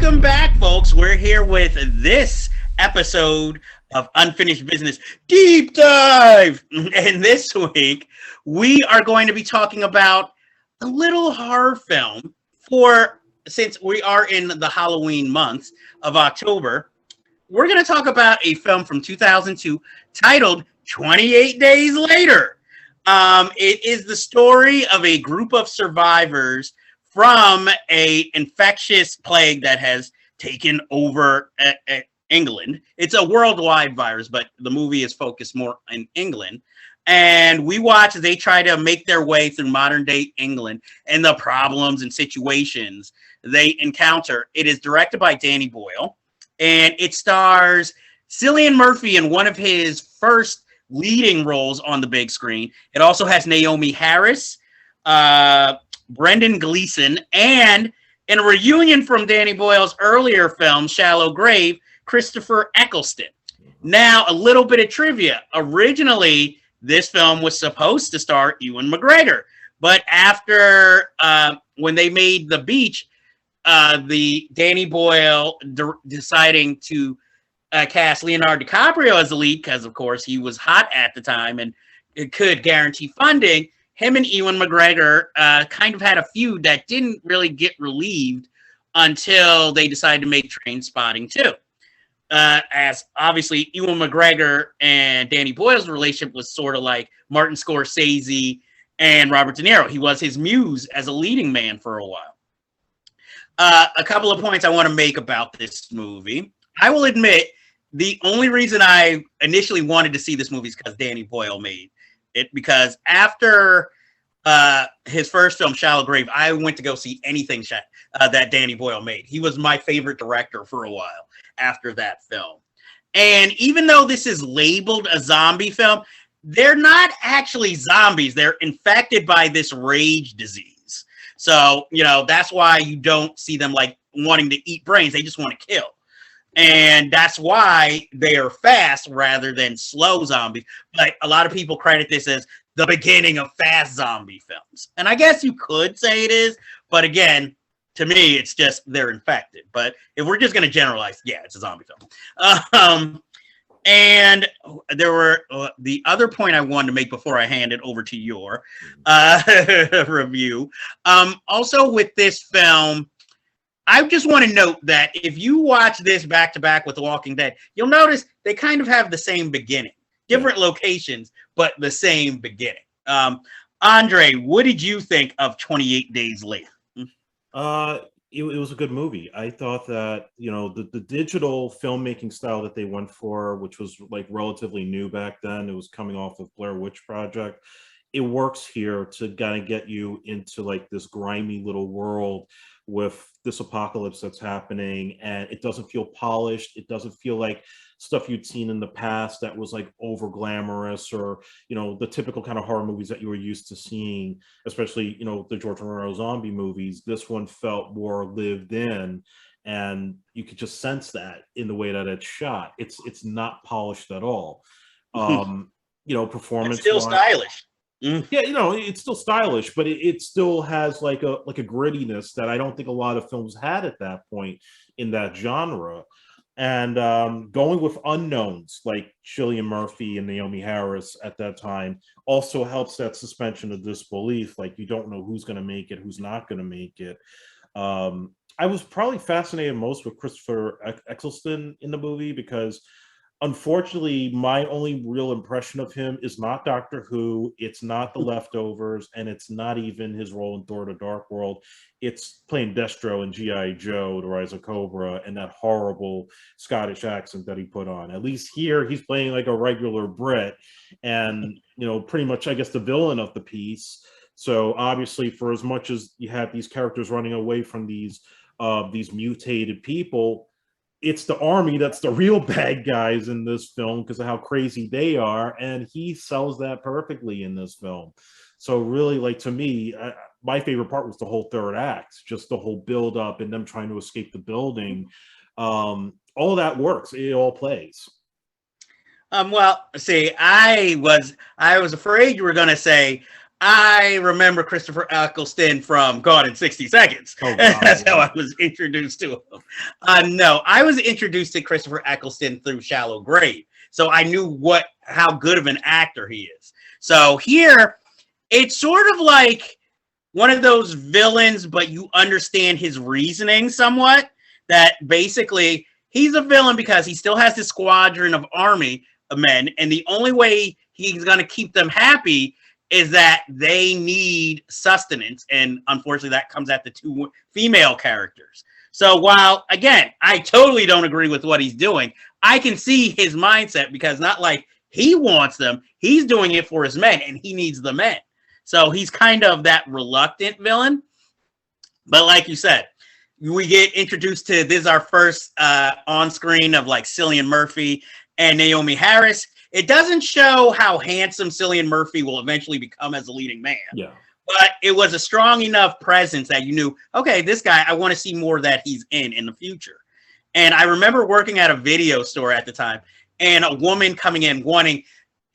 Welcome back, folks. We're here with this episode of Unfinished Business Deep Dive. And this week, we are going to be talking about a little horror film since we are in the Halloween months of October. We're going to talk about a film from 2002 titled 28 Days Later. It is the story of a group of survivors from a infectious plague that has taken over England. It's a worldwide virus, but the movie is focused more in England. And we watch as they try to make their way through modern day England and the problems and situations they encounter. It is directed by Danny Boyle, and it stars Cillian Murphy in one of his first leading roles on the big screen. It also has Naomi Harris, Brendan Gleeson, and in a reunion from Danny Boyle's earlier film, Shallow Grave, Christopher Eccleston. Now, a little bit of trivia. Originally, this film was supposed to star Ewan McGregor, but after when they made The Beach, the Danny Boyle deciding to cast Leonardo DiCaprio as the lead, because of course he was hot at the time and it could guarantee funding. Him and Ewan McGregor kind of had a feud that didn't really get relieved until they decided to make Trainspotting 2. As obviously Ewan McGregor and Danny Boyle's relationship was sort of like Martin Scorsese and Robert De Niro. He was his muse as a leading man for a while. A couple of points I want to make about this movie. I will admit, the only reason I initially wanted to see this movie is because Danny Boyle made it, because after his first film, Shallow Grave, I went to go see anything that Danny Boyle made. He was my favorite director for a while after that film. And even though this is labeled a zombie film, they're not actually zombies. They're infected by this rage disease. So, that's why you don't see them like wanting to eat brains. They just want to kill. And that's why they are fast rather than slow zombies. But a lot of people credit this as the beginning of fast zombie films. And I guess you could say it is. But again, to me, it's just they're infected. But if we're just going to generalize, yeah, it's a zombie film. And there were the other point I wanted to make before I hand it over to your review. Also with this film, I just want to note that if you watch this back to back with The Walking Dead, you'll notice they kind of have the same beginning, different locations, but the same beginning. Andre, what did you think of 28 Days Later? It was a good movie. I thought that, the digital filmmaking style that they went for, which was like relatively new back then, it was coming off of Blair Witch Project. It works here to kind of get you into like this grimy little world with this apocalypse that's happening, and it doesn't feel polished. It doesn't feel like stuff you'd seen in the past that was like over glamorous or, the typical kind of horror movies that you were used to seeing, especially, the George Romero zombie movies. This one felt more lived in, and you could just sense that in the way that it's shot. It's not polished at all. Performance. It's still stylish. Yeah, it's still stylish, but it still has like a grittiness that I don't think a lot of films had at that point in that genre. And going with unknowns like Cillian Murphy and Naomie Harris at that time also helps that suspension of disbelief. Like, you don't know who's going to make it, who's not going to make it. I was probably fascinated most with Christopher Eccleston in the movie because, unfortunately, my only real impression of him is not Doctor Who, it's not The Leftovers, and it's not even his role in Thor: The Dark World. It's playing Destro in G.I. Joe: The Rise of Cobra, and that horrible Scottish accent that he put on. At least here, he's playing like a regular Brit, and, pretty much, I guess, the villain of the piece. So, obviously, for as much as you have these characters running away from these mutated people, it's the army that's the real bad guys in this film because of how crazy they are, and he sells that perfectly in this film. So really, like, to me, my favorite part was the whole third act, just the whole build up and them trying to escape the building. All that works. It all plays. Well, see, I was afraid you were going to say I remember Christopher Eccleston from Gone in 60 Seconds. Oh, God, That's yeah. how I was introduced to him. No, I was introduced to Christopher Eccleston through Shallow Grave. So I knew how good of an actor he is. So here, it's sort of like one of those villains, but you understand his reasoning somewhat. That basically he's a villain because he still has this squadron of army of men, and the only way he's going to keep them happy is that they need sustenance. And unfortunately, that comes at the two female characters. So while, again, I totally don't agree with what he's doing, I can see his mindset because not like he wants them, he's doing it for his men, and he needs the men. So he's kind of that reluctant villain. But like you said, we get introduced to, this is our first on-screen of like Cillian Murphy and Naomie Harris. It doesn't show how handsome Cillian Murphy will eventually become as a leading man. Yeah. But it was a strong enough presence that you knew, okay, this guy, I want to see more that he's in the future. And I remember working at a video store at the time, and a woman coming in wanting,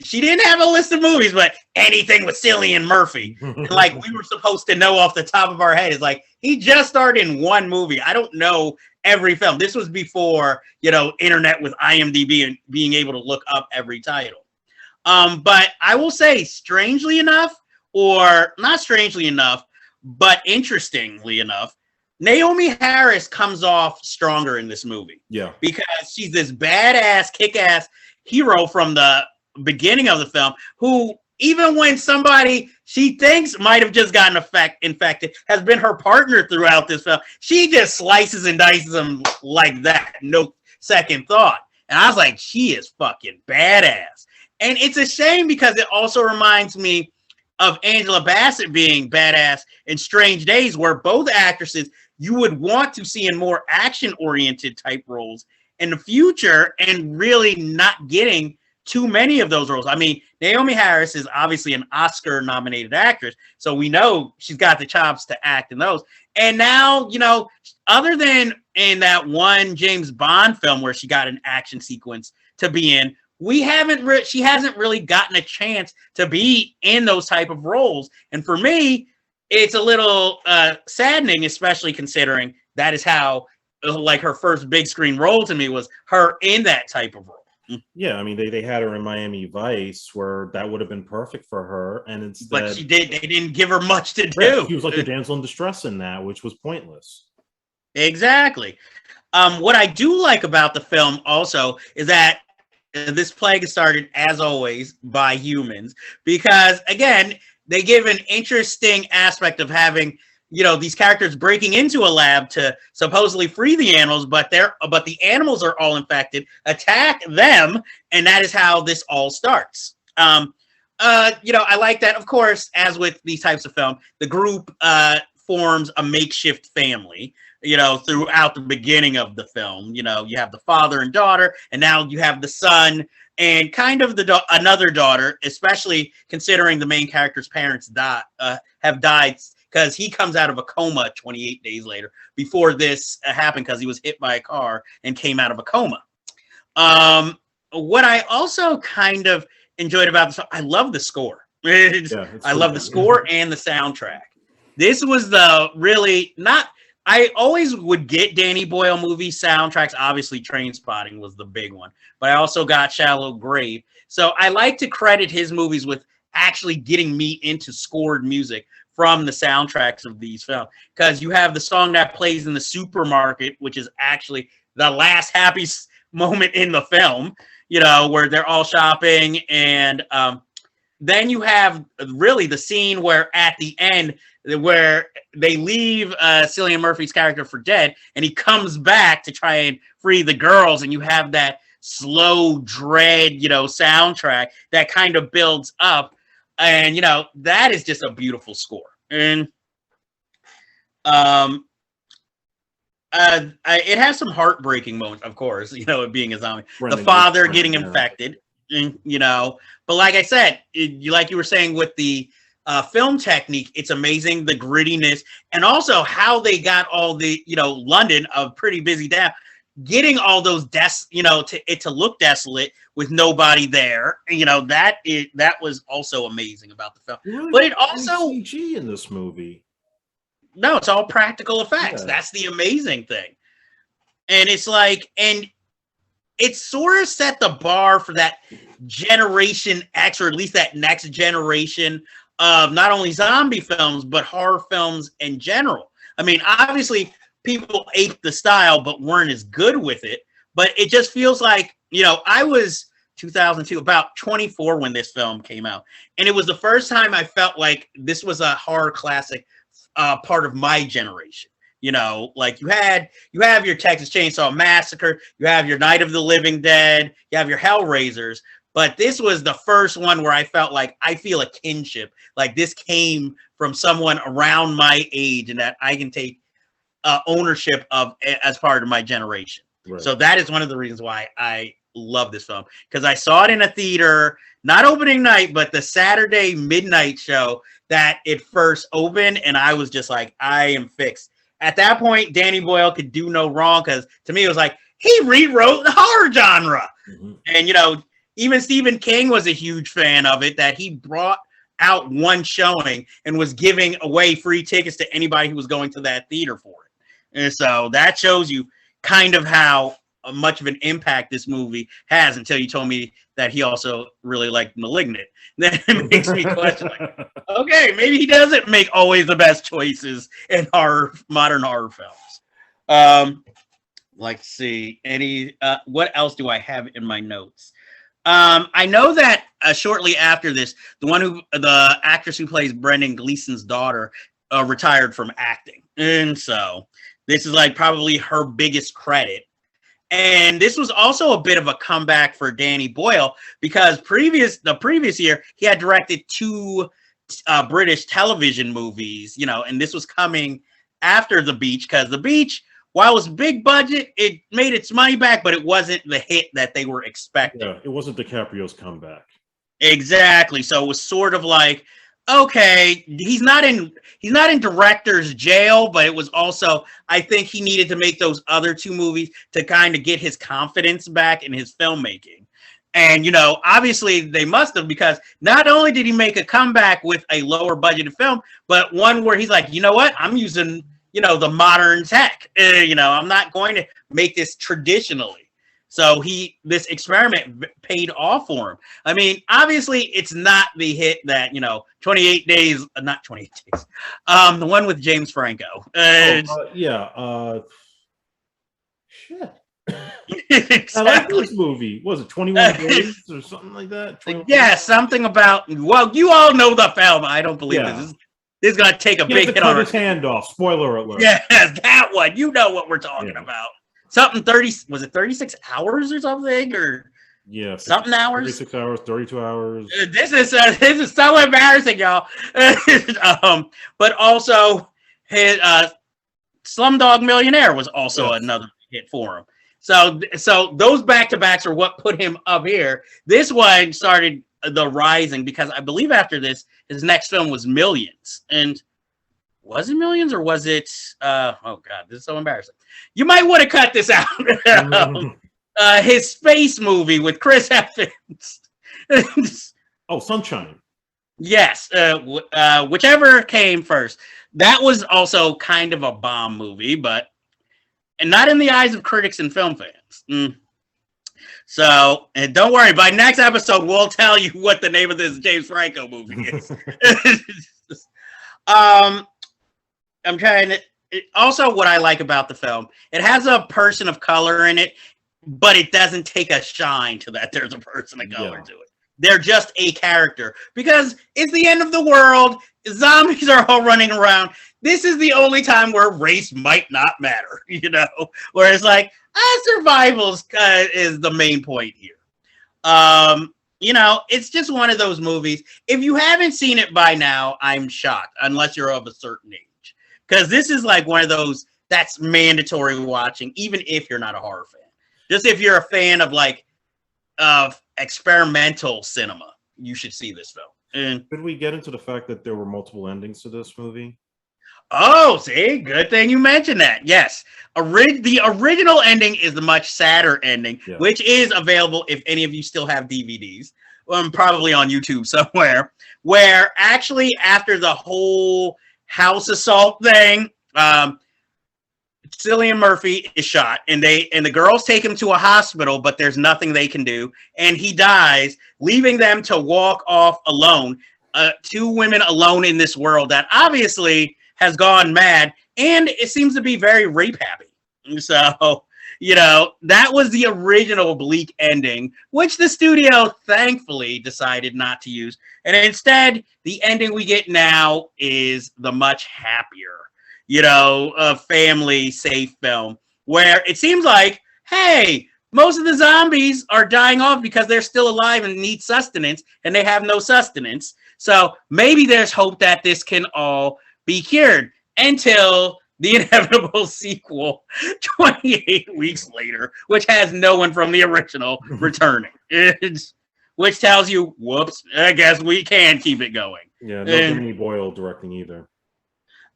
she didn't have a list of movies, but anything with Cillian Murphy. Like, we were supposed to know off the top of our head. It's like, he just starred in one movie. I don't know every film. This was before, internet with IMDb and being able to look up every title. But I will say, strangely enough, or not strangely enough, but interestingly enough, Naomie Harris comes off stronger in this movie. Yeah. Because she's this badass, kick-ass hero from the beginning of the film who, even when somebody she thinks might have just gotten infected has been her partner throughout this film, she just slices and dices them like that. No second thought. And I was like, she is fucking badass. And it's a shame because it also reminds me of Angela Bassett being badass in Strange Days, where both actresses you would want to see in more action-oriented type roles in the future, and really not getting too many of those roles. I mean, Naomie Harris is obviously an Oscar-nominated actress, so we know she's got the chops to act in those. And now, other than in that one James Bond film where she got an action sequence to be in, she hasn't really gotten a chance to be in those type of roles. And for me, it's a little saddening, especially considering that is how, like, her first big screen role to me was her in that type of role. Yeah, I mean, they had her in Miami Vice, where that would have been perfect for her, and instead, but they didn't give her much to do. Yeah, she was like a damsel in distress in that, which was pointless. Exactly. What I do like about the film also is that this plague is started, as always, by humans, because again, they give an interesting aspect of having, these characters breaking into a lab to supposedly free the animals, but the animals are all infected, attack them, and that is how this all starts. I like that. Of course, as with these types of film, the group forms a makeshift family, throughout the beginning of the film. You have the father and daughter, and now you have the son and kind of another daughter, especially considering the main character's parents have died, because he comes out of a coma 28 days later before this happened, because he was hit by a car and came out of a coma. What I also kind of enjoyed about this, I love the score. I love the score and the soundtrack. This was I always would get Danny Boyle movie soundtracks. Obviously, Trainspotting was the big one, but I also got Shallow Grave. So I like to credit his movies with actually getting me into scored music from the soundtracks of these films, because you have the song that plays in the supermarket, which is actually the last happy moment in the film, where they're all shopping. And then you have really the scene where at the end, where they leave Cillian Murphy's character for dead, and he comes back to try and free the girls, and you have that slow dread, soundtrack that kind of builds up, and that is just a beautiful score. And it has some heartbreaking moments, of course, it being a zombie, the father getting infected, but like I said, like you were saying with the film technique, it's amazing, the grittiness, and also how they got all the, London, a pretty busy town, getting all those to look desolate with nobody there. That was also amazing about the film. Really, but it also CG in this movie. No, it's all practical effects. Yeah. That's the amazing thing. And it's like, and it sort of set the bar for that Generation X, or at least that next generation of not only zombie films, but horror films in general. I mean, obviously, people aped the style, but weren't as good with it. But it just feels like, I was 2002, about 24 when this film came out. And it was the first time I felt like this was a horror classic part of my generation. Like you have your Texas Chainsaw Massacre, you have your Night of the Living Dead, you have your Hellraisers, but this was the first one where I felt like I feel a kinship, like this came from someone around my age and that I can take ownership of as part of my generation. Right. So that is one of the reasons why I love this film, because I saw it in a theater, not opening night, but the Saturday midnight show that it first opened, and I was just like, I am fixed. At that point, Danny Boyle could do no wrong, because to me, it was like, he rewrote the horror genre. Mm-hmm. And, even Stephen King was a huge fan of it, that he brought out one showing and was giving away free tickets to anybody who was going to that theater for it. And so that shows you kind of how much of an impact this movie has, until you told me that he also really liked Malignant. Then it makes me question, like, okay, maybe he doesn't make always the best choices in modern horror films. Let's see, what else do I have in my notes? I know that shortly after this, the actress who plays Brendan Gleeson's daughter retired from acting, and so this is like probably her biggest credit. And this was also a bit of a comeback for Danny Boyle, because the previous year he had directed 2 British television movies, and this was coming after The Beach, because The Beach, while it was big budget, it made its money back, but it wasn't the hit that they were expecting. Yeah, it wasn't DiCaprio's comeback. Exactly. So it was sort of like, okay, he's not in director's jail, but it was also, I think he needed to make those other 2 movies to kind of get his confidence back in his filmmaking. And, obviously they must have, because not only did he make a comeback with a lower budgeted film, but one where he's like, you know what, I'm using, the modern tech, I'm not going to make this traditionally. So this experiment paid off for him. I mean, obviously, it's not the hit that, 28 Days, not 28 Days, the one with James Franco. Shit. Exactly. I like this movie. Was it 21 Days or something like that? Yeah, something about, well, you all know the film. I don't believe this. This is going to take a big hit on his hand off. Spoiler alert. Yeah, that one. You know what we're talking about. Something 30, was it 36 hours or something, or something hours? 36 hours, 32 hours. This is so embarrassing, y'all. But also, his Slumdog Millionaire was also another hit for him. So those back-to-backs are what put him up here. This one started the rising, because I believe after this, his next film was Millions. And was it Millions, or was it oh god, this is so embarrassing. You might want to cut this out. His space movie with Chris Evans. Oh, Sunshine. Yes, whichever came first. That was also kind of a bomb movie, and not in the eyes of critics and film fans. So, and don't worry, by next episode, we'll tell you what the name of this James Franco movie is. I'm trying to. Also, what I like about the film, it has a person of color in it, but it doesn't take a shine to that there's a person of color to it. They're just a character, because it's the end of the world. Zombies are all running around. This is the only time where race might not matter, where it's like, survival is the main point here. It's just one of those movies. If you haven't seen it by now, I'm shocked, unless you're of a certain age. Because this is like one of those that's mandatory watching, even if you're not a horror fan. Just if you're a fan of experimental cinema, you should see this film. Could we get into the fact that there were multiple endings to this movie? Oh, see, good thing you mentioned that. Yes. The original ending is the much sadder ending, Yeah. which is available if any of you still have DVDs, probably on YouTube somewhere, where actually after the whole house assault thing, Cillian Murphy is shot, and the girls take him to a hospital, but there's nothing they can do, and he dies, leaving them to walk off alone. Two women alone in this world that obviously has gone mad, and it seems to be very rape happy. So, that was the original bleak ending, which the studio thankfully decided not to use. And instead, the ending we get now is the much happier, a family safe film where it seems like, hey, most of the zombies are dying off because they're still alive and need sustenance, and they have no sustenance. So maybe there's hope that this can all be cured until the inevitable sequel 28 weeks later, which has no one from the original returning. Which tells you, whoops, I guess we can keep it going. Yeah, no Danny Boyle directing either.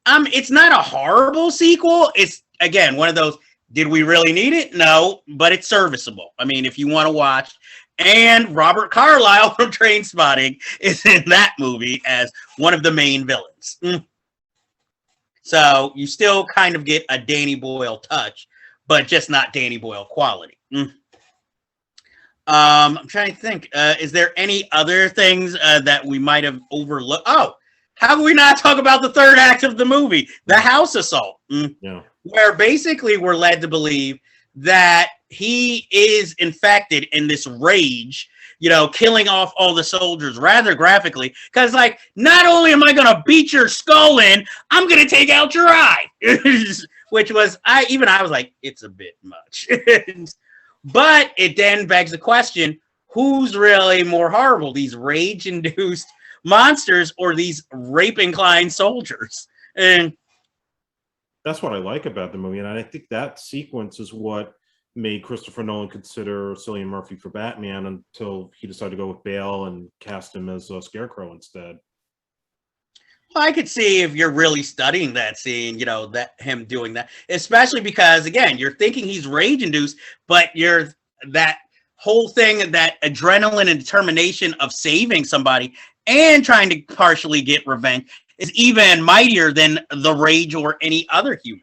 It's not a horrible sequel. It's, again, one of those, did we really need it? No, but it's serviceable. I mean, if you want to watch. And Robert Carlyle from Trainspotting is in that movie as one of the main villains. So you still kind of get a Danny Boyle touch, but just not Danny Boyle quality. I'm trying to think. Is there any other things that we might have overlooked? Oh, how can we not talk about the third act of the movie, the house assault? Yeah. Where basically we're led to believe that he is infected in this rage, killing off all the soldiers rather graphically. Because, not only am I going to beat your skull in, I'm going to take out your eye. Which was, I was like, it's a bit much. But it then begs the question, who's really more horrible? These rage-induced monsters or these rape-inclined soldiers? And that's what I like about the movie, and I think that sequence is what made Christopher Nolan consider Cillian Murphy for Batman until he decided to go with Bale and cast him as Scarecrow instead. Well, I could see if you're really studying that scene, that him doing that, especially because, again, you're thinking he's rage-induced, but you're that whole thing, that adrenaline and determination of saving somebody and trying to partially get revenge is even mightier than the rage or any other human.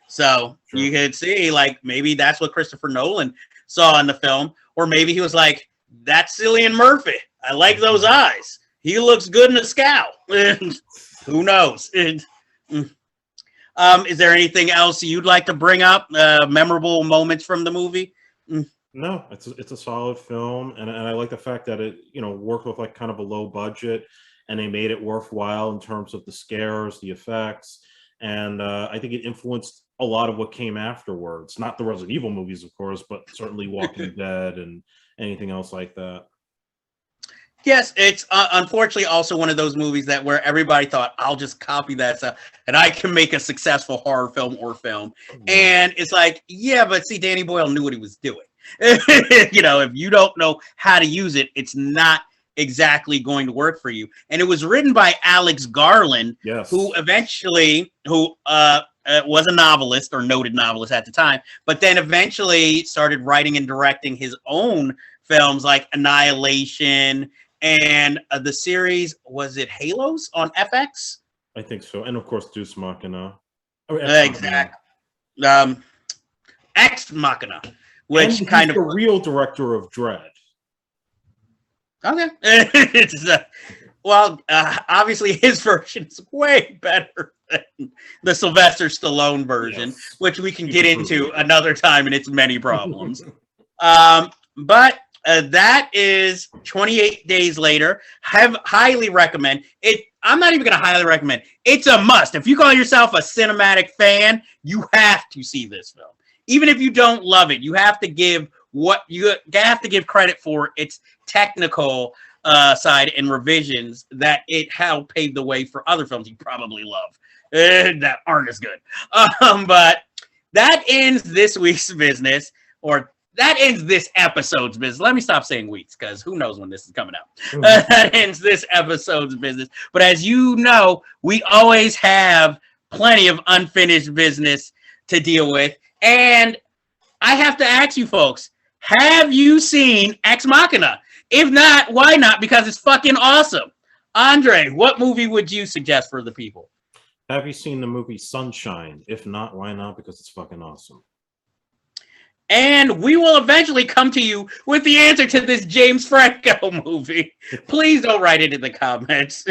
So sure. You could see, maybe that's what Christopher Nolan saw in the film, or maybe he was like, that's Cillian Murphy. I like those eyes. He looks good in a scowl. Who knows? Is there anything else you'd like to bring up? Memorable moments from the movie? No, it's a solid film, and I like the fact that it worked with kind of a low budget, and they made it worthwhile in terms of the scares, the effects, and I think it influenced a lot of what came afterwards. Not the Resident Evil movies, of course, but certainly Walking Dead and anything else like that. Yes, it's unfortunately also one of those movies that where everybody thought, I'll just copy that stuff and I can make a successful horror film or film. And it's like, yeah, but see, Danny Boyle knew what he was doing. If you don't know how to use it, it's not exactly going to work for you. And it was written by Alex Garland, yes, who was a novelist or noted novelist at the time, but then eventually started writing and directing his own films like Annihilation and the series, was it Halos on FX? I think so. And of course, Deus Machina. Exactly. Ex Machina, which and kind of the real director of Dread. Okay. Obviously his version is way better than the Sylvester Stallone version, yes, which we can get into another time and its many problems. But that is 28 Days Later. Highly recommend it. I'm not even going to highly recommend. It's a must. If you call yourself a cinematic fan, you have to see this film. Even if you don't love it, you have to give credit for its technical side and revisions that it helped pave the way for other films you probably love that aren't as good. But that ends this week's business, or that ends this episode's business. Let me stop saying weeks, because who knows when this is coming out. That ends this episode's business. But as you know, we always have plenty of unfinished business to deal with. And I have to ask you folks, have you seen Ex Machina? If not, why not? Because it's fucking awesome. Andre, what movie would you suggest for the people? Have you seen the movie Sunshine? If not, why not? Because it's fucking awesome. And we will eventually come to you with the answer to this James Franco movie. Please don't write it in the comments.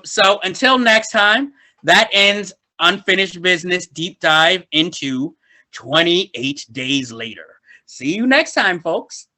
So until next time, that ends Unfinished Business Deep Dive into 28 Days Later. See you next time, folks.